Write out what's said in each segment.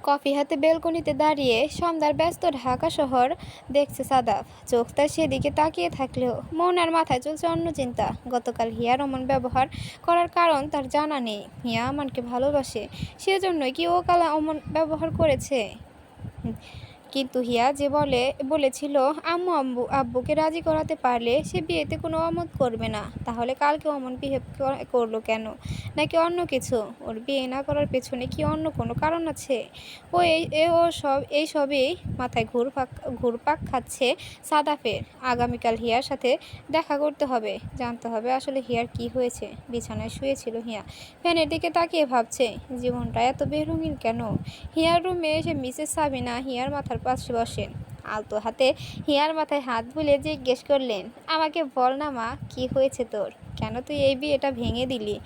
Coffee হাতে বেলকনিতে দাঁড়িয়ে সন্ধ্যার ব্যস্ত ঢাকা শহর দেখছে সাদাফ। চোখ তার সেদিকে তাকিয়ে থাকলেও মন আর মাথায় চলছে অন্য চিন্তা। গতকাল হিয়ার অমন ব্যবহার করার কারণ তার জানা নেই। হিয়া আমানকে ভালোবাসে, সেজন্যই কি ও কালা অমন ব্যবহার করেছে? কিন্তু হিয়া যে বলেছিল আব্বুকে রাজি করাতে পারলে সে বিয়েতে কোনো অমত করবে না, তাহলে কালকে অমন বিহেভ করলো কেন? নাকি অন্য কিছু? ওর বিয়ে না করার পেছনে কি অন্য কোনো কারণ আছে? ও এইসবই মাথায় ঘুরপাক খাচ্ছে সাদাফের। আগামীকাল হিয়ার সাথে দেখা করতে হবে, জানতে হবে আসলে হিয়ার কি হয়েছে। বিছানায় শুয়েছিল হিয়া, ফ্যানের দিকে তাকিয়ে ভাবছে জীবনটা এত বেরঙিন কেন। হিয়ার রুমে এসে মিসেস সাবিনা হিয়ার মাথার পাশে বসেন। আলতো হাতে হিয়ার মাথায় হাত বুলিয়ে জিজ্ঞেস করলেন, আমাকে বল না মা, কি হয়েছে তোর? কেন তুই এই বিয়েটা ভেঙে দিলি?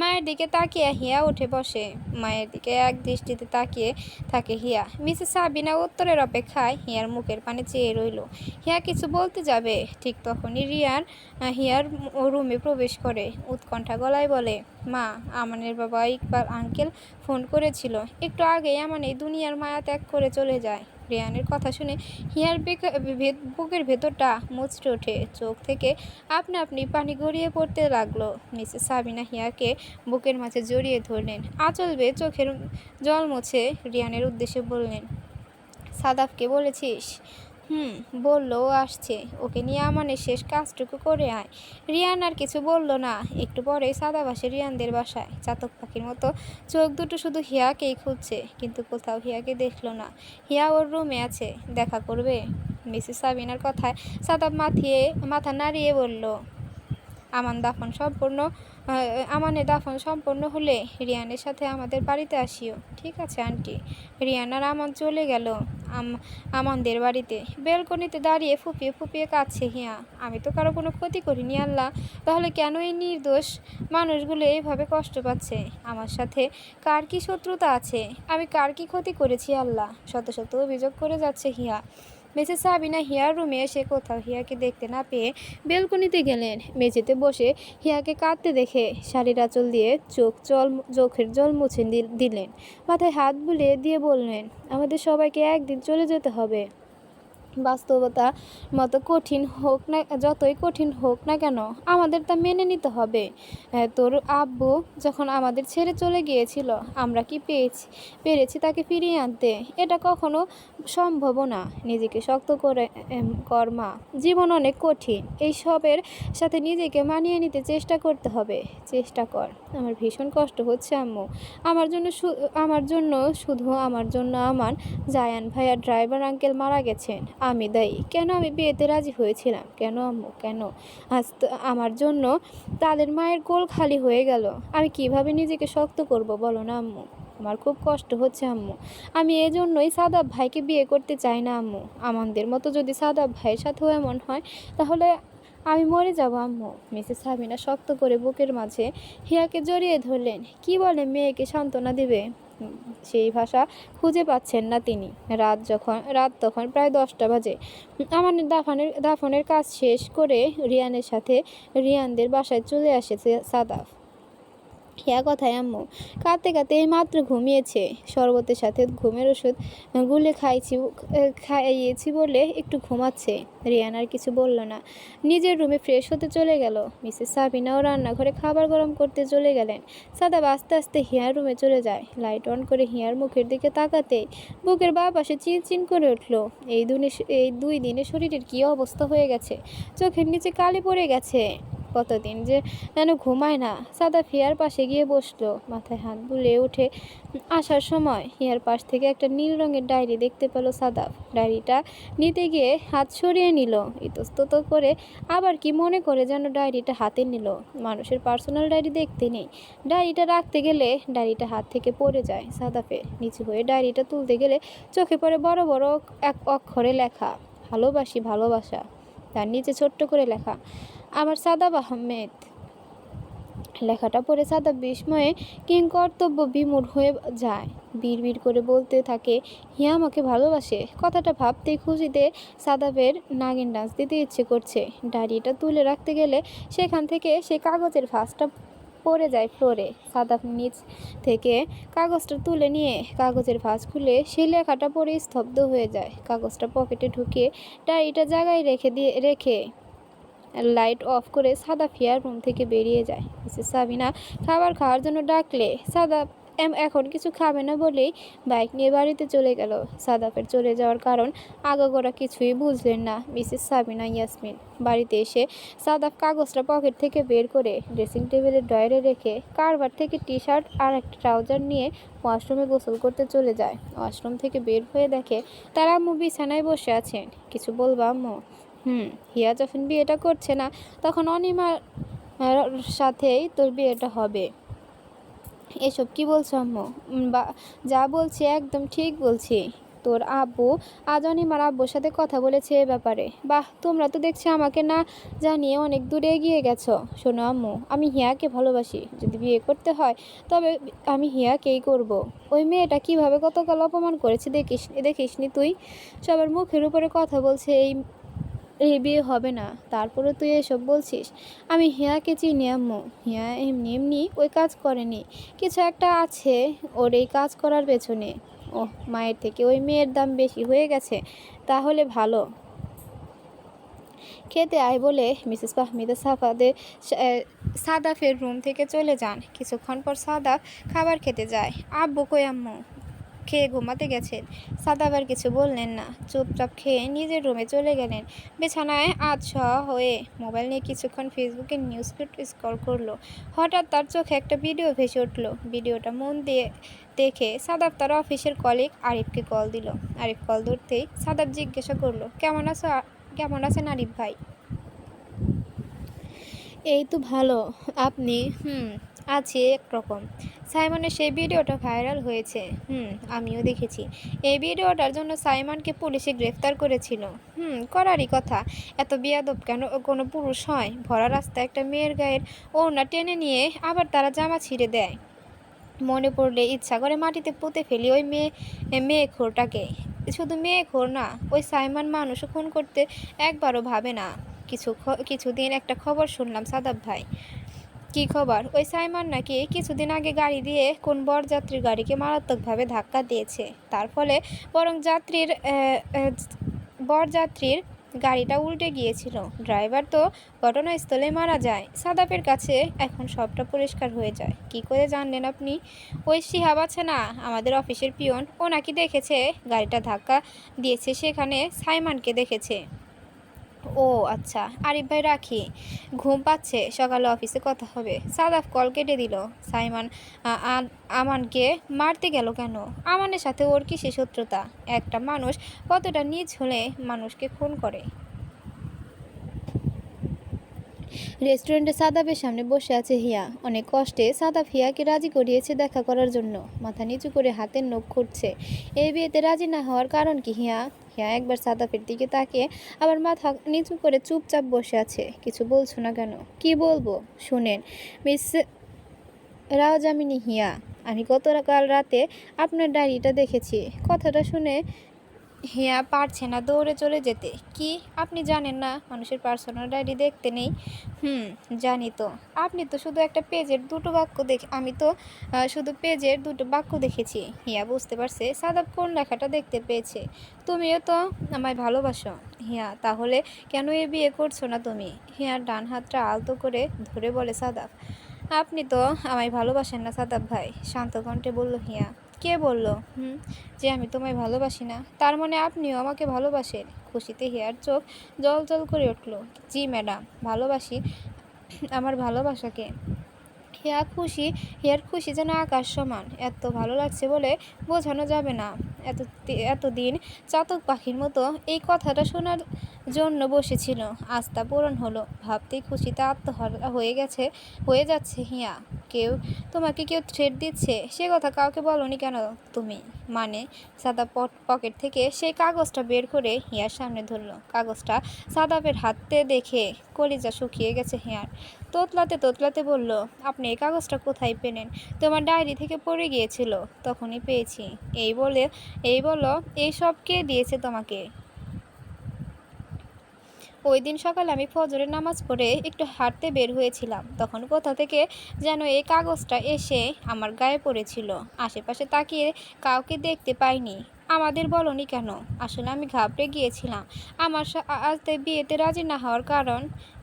মায়ের দিকে তাকিয়ে হিয়া উঠে বসে। মায়ের দিকে এক দৃষ্টিতে তাকিয়ে থাকে হিয়া। মিসেস সাবিনা উত্তরের অপেক্ষায় হিয়ার মুখের পানে চেয়ে রইল। হিয়া কিছু বলতে যাবে, ঠিক তখনই রিয়ান হিয়ার রুমে প্রবেশ করে। উৎকণ্ঠা গলায় বলে, মা, আমানের বাবা ইকবাল আঙ্কেল ফোন করেছিল, একটু আগেই আমান এই দুনিয়ার মায়া ত্যাগ করে চলে যায়। রিয়ানের কথা শুনে হিয়ার বুকের ভেতরটা মুচড়ে ওঠে, চোখ থেকে আপনা আপনি পানি গড়িয়ে পড়তে লাগলো। মিসেস সাবিনা হিয়াকে বুকের মাঝে জড়িয়ে ধরলেন, আঁচল বেয়ে চোখের জল মুছে রিয়ানের উদ্দেশ্যে বললেন, সাদাফকে বলেছিস? বললো ও আসছে, ওকে নিয়ে আমানের শেষ কাজটুকু করে আয়। রিয়ান আর কিছু বলল না। একটু পরেই সাদাফ আসে রিয়ানদের বাসায়। চাতক পাখির মতো চোখ দুটো শুধু হিয়াকেই খুঁজছে, কিন্তু কোথাও হিয়াকে দেখলো না। হিয়া ওর রুমে আছে, দেখা করবে? মিসেস সাবিনার কথায় সাদাফ মাথা নাড়িয়ে বলল, আমানের দাফন সম্পূর্ণ হলে রিয়ানের সাথে আমাদের বাড়িতে আসিও। ঠিক আছে আন্টি। রিয়ান আর আমান চলে গেল আমানদের বাড়িতে। বেলকনিতে দাঁড়িয়ে ফুপিয়ে ফুপিয়ে কাঁদছে হিয়া। আমি তো কারো কোনো ক্ষতি করিনি আল্লাহ, তাহলে কেন এই নির্দোষ মানুষগুলো এইভাবে কষ্ট পাচ্ছে? আমার সাথে কার কি শত্রুতা আছে? আমি কার কি ক্ষতি করেছি আল্লাহ? শত শত অভিযোগ করে যাচ্ছে হিয়া। মিসেস সাবিনা হিয়ার রুমে এসে কোথাও হিয়াকে দেখতে না পেয়ে বেলকনিতে গেলেন। মেঝেতে বসে হিয়াকে কাঁদতে দেখে শাড়ির আঁচল দিয়ে চোখের জল মুছে দিলেন। মাথায় হাত বুলিয়ে দিয়ে বললেন, আমাদের সবাইকে একদিন চলে যেতে হবে। বাস্তবতা মতো যতই কঠিন হোক না কেন, আমাদের তা মেনে নিতে হবে। তোর আব্বু যখন আমাদের ছেড়ে চলে গিয়েছিল, আমরা কি পেরেছি তাকে ফিরিয়ে আনতে? এটা কখনো সম্ভবও না। নিজেকে শক্ত কর মা, জীবন অনেক কঠিন। এই সবের সাথে নিজেকে মানিয়ে নিতে চেষ্টা করতে হবে। চেষ্টা কর। আমার ভীষণ কষ্ট হচ্ছে আম্মু, শুধু আমার জন্য। আমার জায়ান ভাইয়া ড্রাইভার আঙ্কেল মারা গেছেন, আমি দায়ী। কেন আমি বিয়েতে রাজি হয়েছিলাম? কেন আম্মু, কেন? আজ আমার জন্য তাদের মায়ের কোল খালি হয়ে গেল। আমি কিভাবে নিজেকে শক্ত করব বলো না আম্মু? আমার খুব কষ্ট হচ্ছে আম্মু। আমি এজন্যই সাদাব ভাইকে বিয়ে করতে চাই না আম্মু। আমাদের মতো যদি সাদাব ভাইয়ের সাথেও এমন হয়, তাহলে আমি মরে যাব আম্মু। মিসেস সাবিনা শক্ত করে বুকের মাঝে হিয়াকে জড়িয়ে ধরলেন। কি বলে মেয়েকে সান্ত্বনা দিবে, সেই ভাষা খুঁজে পাচ্ছেন না তিনি। রাত তখন প্রায় 10টা বাজে। আমানের দাফনের কাজ শেষ করে রিয়ানের সাথে রিয়ানদের বাসায় চলে আসে সাদাফ। হিয়া কথায় আম্মু কাঁদতে কাঁদতে এই মাত্র ঘুমিয়েছে। শরবতের সাথে ঘুমের ওষুধ গুলে খাইয়েছি বলে একটু ঘুমাচ্ছে। রিয়ান আর কিছু বলল না, নিজের রুমে ফ্রেশ হতে চলে গেল। মিসেস সাবিনাও রান্নাঘরে খাবার গরম করতে চলে গেলেন। সাদাব আস্তে আস্তে হিয়ার রুমে চলে যায়। লাইট অন করে হিয়ার মুখের দিকে তাকাতেই বুকের বাঁ পাশে চিনচিন করে উঠল। এই 2 দিনে শরীরের কী অবস্থা হয়ে গেছে, চোখের নিচে কালি পড়ে গেছে। কতদিন যে যেন ঘুমায় না। সাদাফ হিয়ার পাশে গিয়ে বসলো। মাথায় হাত বুলিয়ে উঠে আসার সময় হিয়ার পাশ থেকে একটা নীল রঙের ডায়েরি দেখতে পেল সাদাফ। ডায়েরিটা নিতে গিয়ে হাত সরিয়ে নিল ইতস্তত করে, আবার কি মনে করে যেন ডায়েরিটা হাতে নিল। মানুষের পার্সোনাল ডায়েরি দেখতে নেই। ডায়েরিটা রাখতে গেলে ডায়েরিটা হাত থেকে পড়ে যায় সাদাফের। নিচু হয়ে ডায়েরিটা তুলতে গেলে চোখে পড়ে বড় বড় এক অক্ষরে লেখা, ভালোবাসি ভালোবাসা। তার নিচে ছোট্ট করে লেখা, আমার সাদাব আহমেদ। লেখাটা পড়ে সাদাব বিস্ময়ে কিংকর্তব্য বিমূঢ় হয়ে যায়। বিড়বিড় করে বলতে থাকে, হিয়া আমাকে ভালোবাসে। কথাটা ভাবতেই খুশিতে সাদাবের নাগিন ডান্স দিতে ইচ্ছে করছে। ডায়েরিটা তুলে রাখতে গেলে সেখান থেকে সে কাগজের ভাঁজটা পড়ে যায় ফ্লোরে। সাদাফ নিচ থেকে কাগজটা তুলে নিয়ে কাগজের ভাঁজ খুলে সেই লেখাটা পড়ে স্তব্ধ হয়ে যায়। কাগজটা পকেটে ঢুকিয়ে ডায়েরিটা জায়গায় রেখে লাইট অফ করে সাদাফ হিয়ার রুম থেকে বেরিয়ে যায়। মিসেস সাবিনা খাবার খাওয়ার জন্য ডাকলে সাদাফ এখন কিছু খাবে না বলেই বাইক নিয়ে বাড়িতে চলে গেল। সাদাফের চলে যাওয়ার কারণ আগাগোড়া কিছুই বুঝলেন না মিসেস সাবিনা ইয়াসমিন। বাড়িতে এসে সাদাফ কাগজটা পকেট থেকে বের করে ড্রেসিং টেবিলের ড্রয়ারে রেখে কারবার থেকে টি শার্ট আর একটা ট্রাউজার নিয়ে ওয়াশরুমে গোসল করতে চলে যায়। ওয়াশরুম থেকে বের হয়ে দেখে তার আম্মু বিছানায় বসে আছেন। কিছু বলবা আম্মু? হিয়া যখন বিয়েটা করছে না তখন অনিমার সাথেই তোর বিয়েটা হবে। এসব কি বলছো আম্মু? বা যা বলছি একদম ঠিক বলছি। তোর আব্বু আজ অনিমার আব্বুর সাথে কথা বলেছে এ ব্যাপারে। বাহ, তোমরা তো দেখছি আমাকে না জানিয়ে অনেক দূরে এগিয়ে গেছো। শোনো আম্মু, আমি হিয়াকে ভালোবাসি। যদি বিয়ে করতে হয় তবে আমি হিয়াকেই করব। ওই মেয়েটা কিভাবে গতকাল অপমান করেছে দেখিসনি তুই? সবার মুখের উপরে কথা বলছে এই বিয়ে হবে না, তারপরে তুই এসব বলছিস? আমি হিয়াকে চিনি আম্মু। হিয়া এমনি এমনি ওই কাজ করেনি, কিছু একটা আছে ওর এই কাজ করার পেছনে। ওহ, মায়ের থেকে ওই মেয়ের দাম বেশি হয়ে গেছে। তাহলে ভালো খেতে আয় বলে মিসেস ফাহমিদা সাদাফের রুম থেকে চলে যান। কিছুক্ষণ পর সাদাফ খাবার খেতে যায়। আব্বু কই আম্মু? খেয়ে ঘুমাতে গেছেন। সাদাফ আর কিছু বললেন না, চুপচাপ খেয়ে নিজের রুমে চলে গেলেন। বিছানায় আধশোয়া হয়ে মোবাইল নিয়ে কিছুক্ষণ ফেসবুকের নিউজ ফিড স্ক্রল করলো। হঠাৎ তার চোখে একটা ভিডিও ভেসে উঠল। ভিডিওটা মন দিয়ে দেখে সাদাফ তার অফিসের কলিগ আরিফকে কল দিল। আরিফ কল ধরতেই সাদাফ জিজ্ঞাসা করলো, কেমন আছেন আরিফ ভাই? এই তো ভালো। আপনি? আছি একরকম। সাইমনের সেই ভিডিওটা ভাইরাল হয়েছে। আমিও দেখেছি। এই ভিডিওটার জন্য সাইমনকে পুলিশে গ্রেফতার করেছিল। করারই কথা। এত বেয়াদব কেন কোনো পুরুষ হয়? ভরা রাস্তায় একটা মেয়ের গায়ের ওড়না টেনে নিয়ে আবার তারা জামা ছিঁড়ে দেয়। মনে পড়লে ইচ্ছা করে মাটিতে পুঁতে ফেলি ওই মেয়েখোরটাকে। শুধু মেয়েখোর না, ওই সাইমন মানুষও খুন করতে একবারও ভাবে না। কিছুদিন একটা খবর শুনলাম সাদাব ভাই। কি খবর? ওই সাইমন নাকি কিছুদিন আগে গাড়ি দিয়ে কোন বরযাত্রীর গাড়িকে মারাত্মকভাবে ধাক্কা দিয়েছে। তার ফলে বরং বরযাত্রীর গাড়িটা উল্টে গিয়েছিল। ড্রাইভার তো ঘটনাস্থলে মারা যায়। সাদাফের কাছে এখন সবটা পরিষ্কার হয়ে যায়। কি করে জানলেন আপনি? ওই শিহাব আছে না, আমাদের অফিসের পিয়ন, ও নাকি দেখেছে গাড়িটা ধাক্কা দিয়েছে, সেখানে সাইমনকে দেখেছে। ও আচ্ছা, আরিফ ভাই রাখি, ঘুম পাচ্ছে, সকালে অফিসে কথা হবে। সাদাফ কল কেটে দিল। সাইমন আমানকে মারতে গেল কেন? আমানের সাথে ওর কিসের শত্রুতা? একটা মানুষ কতটা নীচ হলে মানুষকে খুন করে? রেস্টুরেন্টে সাদাফের সামনে বসে আছে হিয়া। অনেক কষ্টে সাদাফ হিয়াকে রাজি করিয়েছে দেখা করার জন্য। মাথা নিচু করে হাতের নখ খুঁটছে। এই বিয়েতে রাজি না হওয়ার কারণ কি? হিয়া একবার সাদাফের দিকে তাকিয়ে আবার মাথা নিচু করে চুপচাপ বসে আছে। কিছু বলছো না কেন? কি বলবো শুনেন মিস রাওজামিনী হিয়া, আমি গতকাল রাতে আপনার ডায়েরিটা দেখেছি। কথাটা শুনে হিয়া পারছে না দৌড়ে চলে যেতে। কি, আপনি জানেন না মানুষের পার্সোনাল ডায়েরি দেখতে নেই? জানি তো। আপনি তো শুধু একটা পেজের দুটো বাক্য আমি তো শুধু পেজের দুটো বাক্য দেখেছি। হিয়া বুঝতে পারছে সাদাব কোন লেখাটা দেখতে পেয়েছে। তুমিও তো আমায় ভালোবাসো। হিয়া, তাহলে কেন এ বিয়ে করছো না তুমি? হিয়ার ডান হাতটা আলতো করে ধরে বলে সাদাব, আপনি তো আমায় ভালোবাসেন না সাদাব ভাই, শান্ত কণ্ঠে বলল হিয়া। কে বলল যে আমি তোমায় ভালোবাসি না? তার মানে আপনিও আমাকে ভালোবাসেন? খুশিতে হিয়ার চোখ জল জল করে উঠল। জি ম্যাডাম, ভালোবাসি। আমার ভালোবাসাকে হিয়ার খুশি যেন আকাশ সমান। এত ভালো লাগছে বলে বোঝানো যাবে না। এতদিন চাতক পাখির মতো এই কথাটা শোনার জন্য বসেছিল। আজ তা পূরণ হলো। ভাবতেই খুশিতে আত্মহারা হয়ে যাচ্ছে হিয়া। তোমাকে কেউ থ্রেট দিচ্ছে? সে কথা কাউকে বলনি কেন তুমি? মানে? সাদা পকেট থেকে সেই কাগজটা বের করে হিয়ার সামনে ধরল। কাগজটা সাদাপের হাতে দেখে কলিজা শুকিয়ে গেছে হিয়ার। তোতলাতে বলল, আপনি এই কাগজটা কোথায় পেলেন? তোমার ডায়েরি থেকে পড়ে গিয়েছিল, তখনই পেয়েছি। এই বলো, এই সব কে দিয়েছে তোমাকে? ওই দিন সকালে আমি ফজরের নামাজ পড়ে একটু হাঁটতে বের হয়েছিলাম, তখন কোথা থেকে যেন এই কাগজটা এসে আমার গায়ে পড়েছিল। আশেপাশে তাকিয়ে কাউকে দেখতে পাইনি। আমাদের বলনি কেন? আসলে আমি ঘাবড়ে গিয়েছিলাম। আমার আজ বিয়েতে রাজি না হওয়ার কারণ,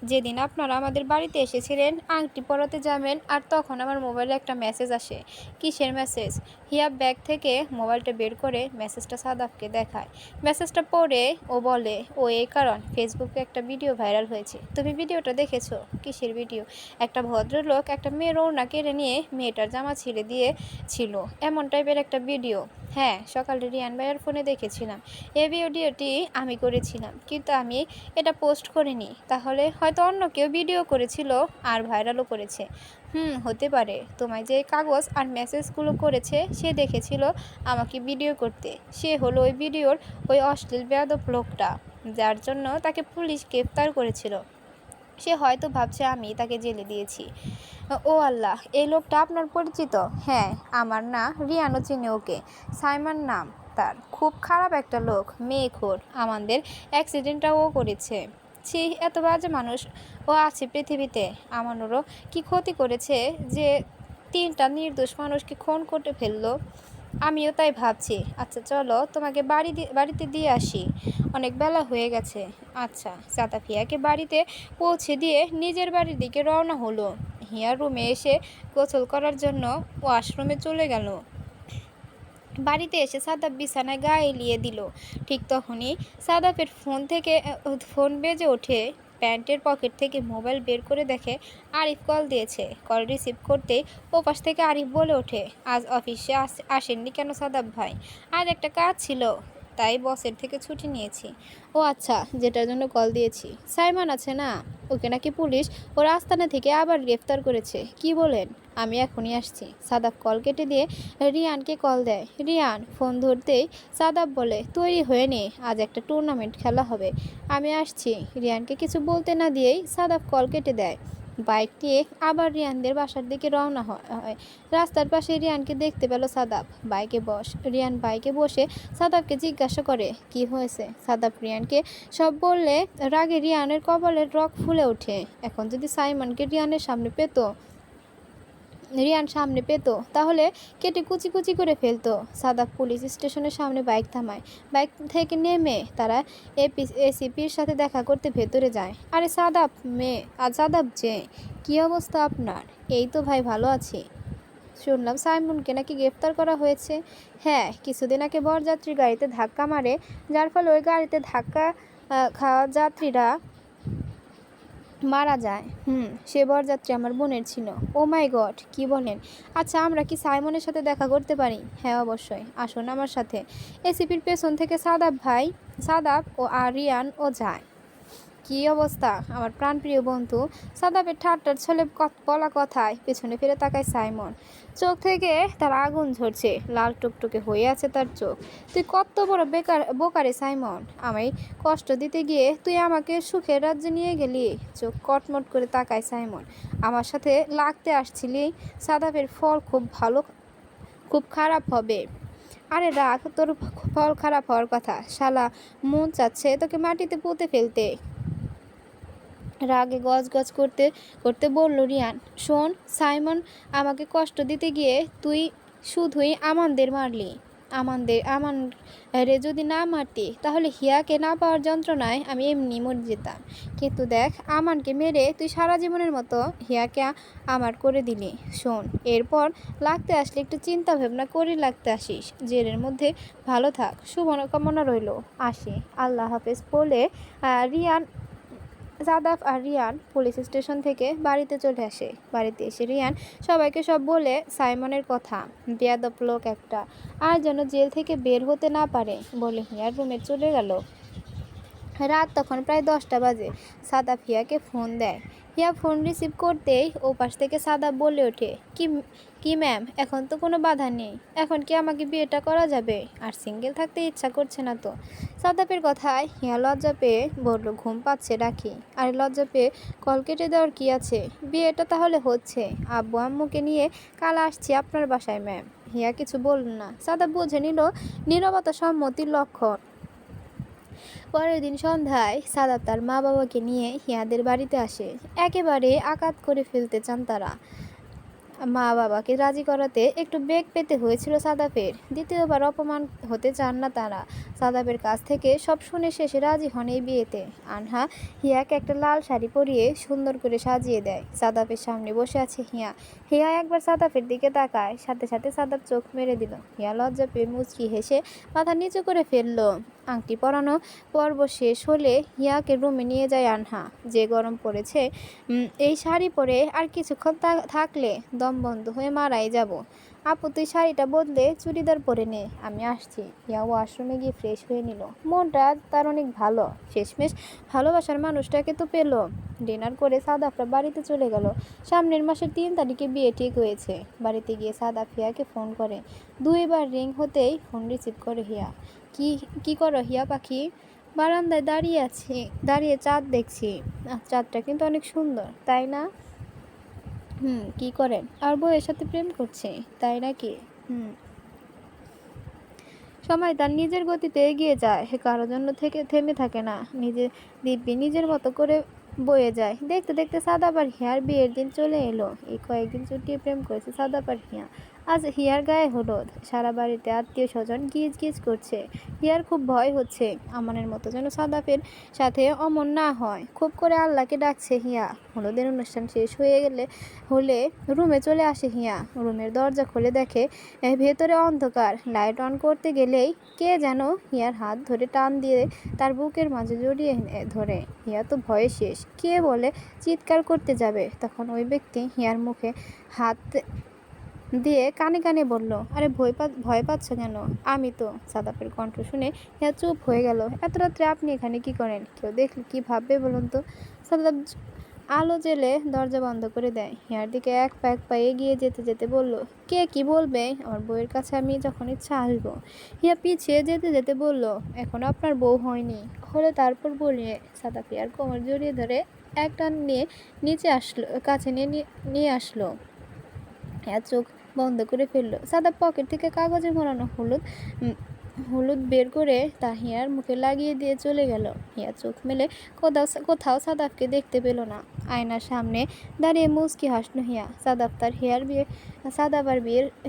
যেদিন আপনারা আমাদের বাড়িতে এসেছিলেন আংটি পরাতে যাবেন, আর তখন আমার মোবাইলে একটা মেসেজ আসে। কিসের মেসেজ? হিয়া ব্যাগ থেকে মোবাইলটা বের করে মেসেজটা সাদাফকে দেখায়। মেসেজটা পড়ে ও বলে, ও এই কারণ ফেসবুকে একটা ভিডিও ভাইরাল হয়েছে। তুমি ভিডিওটা দেখেছো? কিসের ভিডিও? একটা ভদ্রলোক একটা মেয়ের ওড়না কেড়ে নিয়ে মেয়েটার জামা ছিঁড়ে দিয়েছিল, এমন টাইপের একটা ভিডিও। হ্যাঁ, সকালে রিয়ান ভাইয়ের ফোনে দেখেছিলাম। এই ভিডিওটি আমি করেছিলাম, কিন্তু আমি এটা পোস্ট করিনি। তাহলে হয়তো অন্য কেউ ভিডিও করেছিল আর ভাইরালও করেছে। হতে পারে। তোমায় যে কাগজ আর মেসেজগুলো করেছে সে দেখেছিল আমাকে ভিডিও করতে। সে হলো ওই ভিডিওর ওই অশ্লীল বেয়াদব লোকটা, যার জন্য তাকে পুলিশ গ্রেফতার করেছিল। সে হয়তো ভাবছে আমি তাকে জেলে দিয়েছি। ও আল্লাহ, এই লোকটা আপনার পরিচিত? হ্যাঁ, আমার না রিয়ানও চিনে ওকে। সাইমন নাম তার। খুব খারাপ একটা লোক, মেয়েখোর। আমাদের অ্যাক্সিডেন্টটাও ও করেছে। ছি, এত বাজে মানুষ ও আছে পৃথিবীতে। আমারও কি ক্ষতি করেছে যে 3টা নির্দোষ মানুষকে খুন করে ফেললো? আমিও তাই ভাবছি। আচ্ছা চলো, তোমাকে বাড়িতে দিয়ে আসি, অনেক বেলা হয়ে গেছে। আচ্ছা। সাদাফ হিয়াকে বাড়িতে পৌঁছে দিয়ে নিজের বাড়ির দিকে রওনা হলো। হিয়ার রুমে এসে গোসল করার জন্য ওয়াশরুমে চলে গেল। বাড়িতে এসে সাদাফ বিছানায় গা এলিয়ে দিল। ঠিক তখনই সাদাফের ফোন বেজে ওঠে। প্যান্টের পকেট থেকে মোবাইল বের করে দেখে আরিফ কল দিয়েছে। কল রিসিভ করতেই ওপাশ থেকে আরিফ বলে ওঠে, আজ অফিসে আসেননি কেন সাদাফ ভাই? আজ একটা কাজ ছিল, তাই বসের থেকে ছুটি নিয়েছি। ও আচ্ছা, যেটার জন্য কল দিয়েছি। সাইমন আছে না, ওকে নাকি পুলিশ ওর আস্তানা থেকে আবার গ্রেফতার করেছে। কি বলেন? আমি এখনই আসছি। সাদাফ কল কেটে দিয়ে রিয়ানকে কল দেয়। রিয়ান ফোন ধরতেই সাদাফ বলে, তৈরি হয়ে নে, আজ একটা টুর্নামেন্ট খেলা হবে, আমি আসছি। রিয়ানকে কিছু বলতে না দিয়েই সাদাফ কল কেটে দেয়। বাইক নিয়ে আবার রিয়ানদের বাসার দিকে রওনা হয়। রাস্তার পাশে রিয়ানকে দেখতে পেল সাদাফ। রিয়ান বাইকে বসে সাদাফকে জিজ্ঞাসা করে, কি হয়েছে? সাদাফ রিয়ানকে সব বললে রাগে রিয়ানের কপালের রগ ফুলে ওঠে। এখন যদি সাইমনকে রিয়ান সামনে পেত তাহলে কেটে কুচি কুচি করে ফেলতো। সাদাফ পুলিশ স্টেশনের সামনে বাইক থামায়। বাইক থেকে নেমে তারা এসিপির সাথে দেখা করতে ভেতরে যায়। আরে সাদাফ যে, কী অবস্থা আপনার? এই তো ভাই, ভালো আছি। শুনলাম সাইমনকে নাকি গ্রেফতার করা হয়েছে। হ্যাঁ, কিছুদিন আগে বরযাত্রীর গাড়িতে ধাক্কা মারে, যার ফলে ওই গাড়িতে ধাক্কা খাওয়া যাত্রীরা মারা যায়। সে বরযাত্রী আমার বোনের ছিল। ও মাই গড, কি বলেন? আচ্ছা, আমরা কি সাইমনের সাথে দেখা করতে পারি? হ্যাঁ অবশ্যই, আসুন আমার সাথে। এসিপির পেছন থেকে সাদাফ ও রিয়ান ও যায়। কি অবস্থা আমার প্রাণপ্রিয় বন্ধু? সাদাফের ঠাট্টার ছলে বলা কথায় পেছনে ফিরে তাকায় সাইমন। চোখ থেকে তার আগুন ঝরছে, লাল টুকটুকে হয়ে আছে তার চোখ। তুই কত বড় বোকারে সাইমন! আমায় কষ্ট দিতে গিয়ে তুই আমাকে সুখের রাজ্যে নিয়ে গেলি। চোখ কটমট করে তাকায় সাইমন। আমার সাথে লাগতে আসছিলি? সাদাফের ফল খুব খারাপ হবে। আরে রাখ, তোর ফল খারাপ হওয়ার কথা। শালা, মন চাচ্ছে তোকে মাটিতে পুঁতে ফেলতে। রাগে গজগজ করতে করতে বলল রিয়ান, শোন সাইমন, আমাকে কষ্ট দিতে গিয়ে তুই শুধুই আমানদের মারলি। আমান রে যদি না মারতি তাহলে হিয়াকে না পাওয়ার যন্ত্রণায় আমি এমনি মরে যেতাম। কিন্তু দেখ, আমানকে মেরে তুই সারা জীবনের মতো হিয়াকে আমার করে দিলি। শোন, এরপর লাগতে আসলে একটু চিন্তা ভাবনা করে লাগতে আসিস। জেলের মধ্যে ভালো থাক, শুভকামনা রইল। আসি, আল্লাহ হাফেজ বলে সাদাফ আর রিয়ান পুলিশ স্টেশন থেকে বাড়িতে চলে আসে। বাড়িতে এসে রিয়ান সবাইকে সব বলে সাইমনের কথা। বেয়াদব লোক একটা, আর যেন জেল থেকে বের হতে না পারে বলে হিয়ার রুমে চলে গেল। রাত তখন প্রায় 10টা বাজে। সাদাফ হিয়াকে ফোন দেয়। হিয়া ফোন রিসিভ করতেই ওপাশ থেকে সাদাফ বলে ওঠে, কি ম্যাম, এখন তো কোনো বাধা নেই। এখন কি আমাকে বিয়েটা করা যাবে? আর সিঙ্গেল থাকতে ইচ্ছা করছে না তো। সাদাফের কথায় হিয়া লজ্জা পেয়ে বলল, ঘুম পাচ্ছে রাখি। আর লজ্জা পেয়ে কল কেটে দেওয়ার কি আছে? বিয়েটা তাহলে হচ্ছে। আব্বু আম্মুকে নিয়ে কাল আসছি আপনার বাসায় ম্যাম। হিয়া কিছু বলল না। সাদাফ বুঝে নিল নীরবতা সম্মতির লক্ষণ। পরের দিন সন্ধ্যায় সাদাব তার মা বাবাকে নিয়ে হিয়াদের বাড়িতে আসে। একেবারে আকাত করে ফেলতে চান তারা। মা বাবাকে রাজি করাতে একটু বেগ পেতে হয়েছিল সাদাফের। দ্বিতীয়বার অপমান হতে চান না তারা। সাদাফের কাছ থেকে সব শুনে শেষে রাজি হন এই বিয়েতে। আনহা হিয়াকে একটা লাল শাড়ি পরিয়ে সুন্দর করে সাজিয়ে দেয়। সাদাফের সামনে বসে আছে হিয়া। হিয়া একবার সাদাফের দিকে তাকায়, সাথে সাথে সাদাফ চোখ মেরে দিল। হিয়া লজ্জা পেয়ে মুচকি হেসে মাথা নিচু করে ফেলল। আংটি পরানো পর্ব শেষ হলে হিয়াকে রুমে নিয়ে যায় আনহা। যে গরম পড়েছে, এই শাড়ি পরে আর কিছুক্ষণ থাকলে দম বন্ধ হয়ে মারাই যাব। আপু তুই শাড়িটা বদলে চুড়িদার পরে নে, আমি আসছি। হিয়া ওয়াশরুমে গিয়ে ফ্রেশ হয়ে নিল। মনটা তার অনেক ভালো। শেষমেশ ভালোবাসার মানুষটাকে তো পেল। ডিনার করে সাদাফরা বাড়িতে চলে গেল। সামনের মাসের 3 তারিখে বিয়ে ঠিক হয়েছে। বাড়িতে গিয়ে সাদাফ হিয়াকে ফোন করে। 2বার রিং হতেই ফোন রিসিভ করে হিয়া। কি কি করো হিয়া পাখি? বারান্দায় দাঁড়িয়ে চাঁদ দেখছি। চাঁদটা কিন্তু অনেক সুন্দর, তাই না? কি করেন? আর বউয়ের সাথে প্রেম করছে, তাই নাকি? সময় তার নিজের গতিতে এগিয়ে যায়, কারো জন্য থেমে থাকে না। দিব্যি নিজের মতো করে বয়ে যায়। দেখতে দেখতে সাদাব আর হিয়ার বিয়ের দিন চলে এলো। এই কয়েকদিন চুটিয়ে প্রেম করেছে সাদাব আর হিয়া। আজ হিয়ার গায়ে হলুদ। সারা বাড়িতে আত্মীয় স্বজন গিজ গিজ করছে। হিয়ার খুব ভয় হচ্ছে আমানের মতো যেন সাদাফের সাথে অমন না হয়। খুব করে আল্লাহকে ডাকছে হিয়া। হলুদের অনুষ্ঠান শেষ হলে রুমে চলে আসে হিয়া। রুমের দরজা খুলে দেখে ভেতরে অন্ধকার। লাইট অন করতে গেলেই কে যেন হিয়ার হাত ধরে টান দিয়ে তার বুকের মাঝে জড়িয়ে ধরে। হিয়া তো ভয়ে শেষ। কে বলে চিৎকার করতে যাবে, তখন ওই ব্যক্তি হিয়ার মুখে হাত দিয়ে কানে কানে বলল, আরে ভয় পাচ্ছ কেন? আমি তো। সাদাফের কণ্ঠ শুনে হিয়া চুপ হয়ে গেল। এত রাত্রে আপনি এখানে কি করেন? কেউ দেখলে কি ভাববে বলুন তো? সাদাফ আলো জেলে দরজা বন্ধ করে দেয়। হিয়ার দিকে এক পা এগিয়ে যেতে যেতে বলল, কে কি বলবে? আমার বউয়ের কাছে আমি যখন ইচ্ছা আসবো। হিয়া পিছিয়ে যেতে যেতে বলল, এখন আপনার বউ হয়নি, হলে তারপর বলিয়ে। সাদাফ হিয়ার কোমর জড়িয়ে ধরে এক টান নিয়ে কাছে নিয়ে আসলো। হিয়া চোখ বন্ধ করে ফেললো। সাদাফ পকেট থেকে কাগজে মোড়ানো হলুদ বের করে তা হিয়ার মুখে লাগিয়ে দিয়ে চলে গেল। হিয়া চোখ মেলে কোথাও সাদাফকে দেখতে পেল না। আয়নার সামনে দাঁড়িয়ে মুচকি হাসল হিয়া।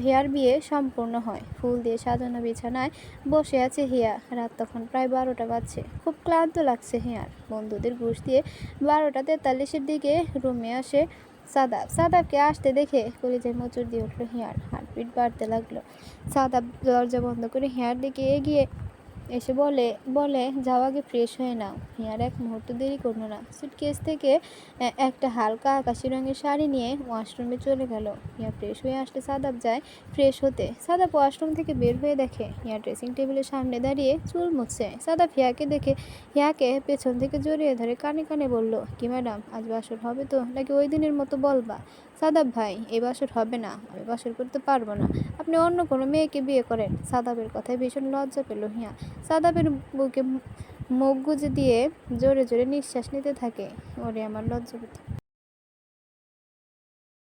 হেয়ার বিয়ে সম্পূর্ণ হয়। ফুল দিয়ে সাজানো বিছানায় বসে আছে হিয়া। রাত তখন প্রায় 12টা বাজছে। খুব ক্লান্ত লাগছে হিয়ার। বন্ধুদের ঘুষ দিয়ে 12টা 43-এর দিকে রুমে আসে সাদাবকে আসতে দেখে কলিজায় মোচড় দিয়ে উঠল হিয়ার। হার্টবিট বাড়তে লাগলো। সাদাব দরজা বন্ধ করে হিয়ার দিকে এগিয়ে এসে বলে যাও আগে ফ্রেশ হয়ে নাও। হিয়ার এক মুহূর্ত দেরি করলো না। সুটকেস থেকে একটা হালকা আকাশি রঙের শাড়ি নিয়ে ওয়াশরুমে চলে গেল। হিয়া ফ্রেশ হয়ে আসলে সাদাব যায় ফ্রেশ হতে। সাদাব ওয়াশরুম থেকে বের হয়ে দেখে হিয়া ড্রেসিং টেবিলের সামনে দাঁড়িয়ে চুল মুছছে। সাদাব হিয়াকে পেছন থেকে জড়িয়ে ধরে কানে কানে বলল, কি ম্যাডাম, আজ বাসর হবে তো, নাকি ওই দিনের মতো বলবা? সাদাব ভাই, এই বাসর হবে না, আমি বাসর করতে পারবো না, আপনি অন্য কোনো মেয়েকে বিয়ে করেন। সাদাবের কথায় ভীষণ লজ্জা পেল হিয়া। সাদাবের বুকে মুখ গুজে দিয়ে জোরে জোরে নিঃশ্বাস নিতে থাকে। ওরে আমার লজ্জা পেত।